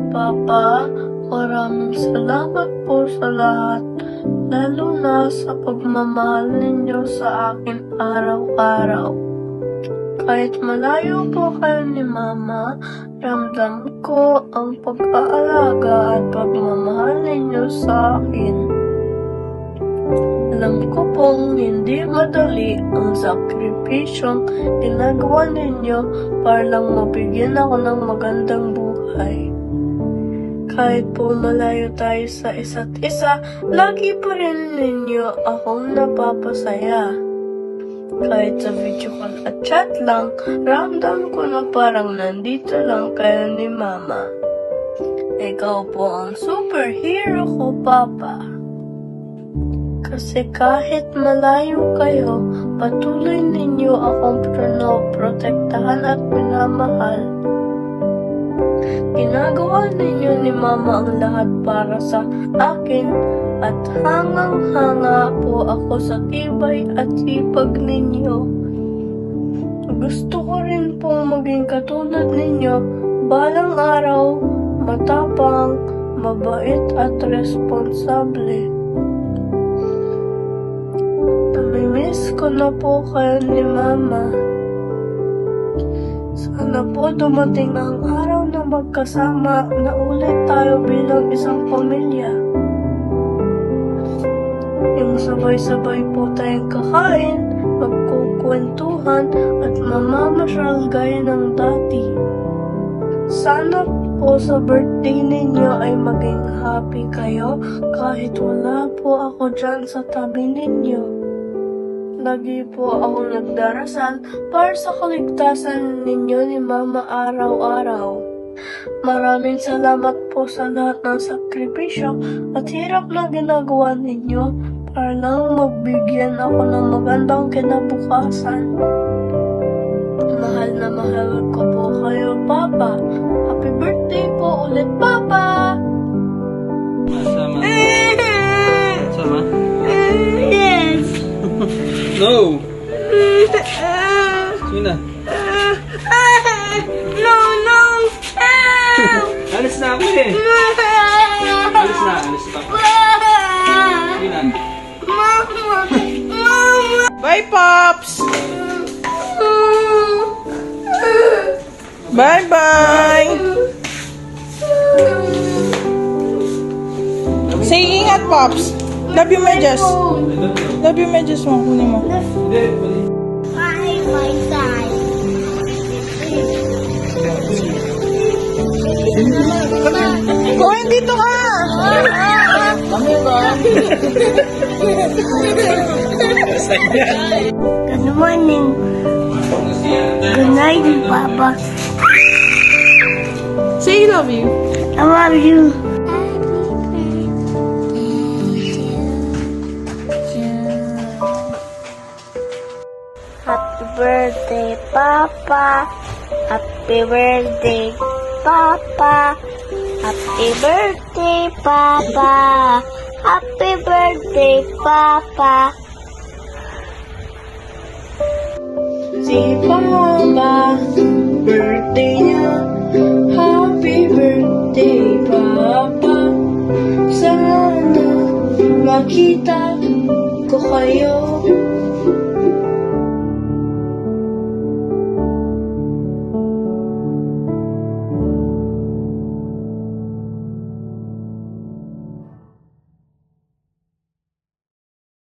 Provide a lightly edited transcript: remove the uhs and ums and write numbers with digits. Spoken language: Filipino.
Papa, maraming salamat po sa lahat, lalo na sa pagmamahal ninyo sa akin araw-araw. Kahit malayo po kayo ni Mama, ramdam ko ang pag-aalaga at pagmamahal ninyo sa akin. Alam ko pong hindi madali ang sakripisyong ginagawa ninyo para lang mabigyan ako ng magandang buhay. Kahit po malayo tayo sa isa't isa, lagi pa rin ninyo akong napapasaya. Kahit sa video call at chat lang, ramdam ko na parang nandito lang kayo ni Mama. Ikaw po ang superhero ko, Papa. Kasi kahit malayo kayo, patuloy ninyo akong protektahan at minamahal. Ginagawa ninyo ni Mama ang lahat para sa akin at hangang-hanga po ako sa tibay at sipag ninyo. Gusto ko rin po maging katulad ninyo, balang araw, matapang, mabait at responsable. Namimiss ko na po kayo ni Mama. Sana po dumating ang araw na magkasama na ulit tayo bilang isang pamilya. Yung sabay-sabay po tayong kakain, magkukwentuhan at mamamasyal gaya ng dati. Sana po sa birthday ninyo ay maging happy kayo kahit wala po ako dyan sa tabi ninyo. Lagi po ako nagdarasal para sa kaligtasan ninyo ni Mama araw-araw. Maraming salamat po sa lahat ng sakripisyo at hirap na ginagawa ninyo para lang magbigyan ako ng magandang kinabukasan. Mahal na mahal ko po kayo, Papa. Happy birthday po ulit, Papa! Sama. Sama? Yes! No! Sige na. No, no! Alis na ako eh. Alis na ako. Sige na. Mama! Mama! Bye, Pops! Bye-bye! Say ingat, Pops! Love you, medyas. Love you, medyas mo. Kunin mo. Bye, my side. Kuhin dito ka! Kami ba? Good morning. Good night, Papa. Say love you. I love you. Happy birthday, Papa. Happy birthday, Papa. Happy birthday, Papa. Happy birthday, Papa. Si Papa, birthday niya. Happy birthday, Papa. Sana makita ko kayo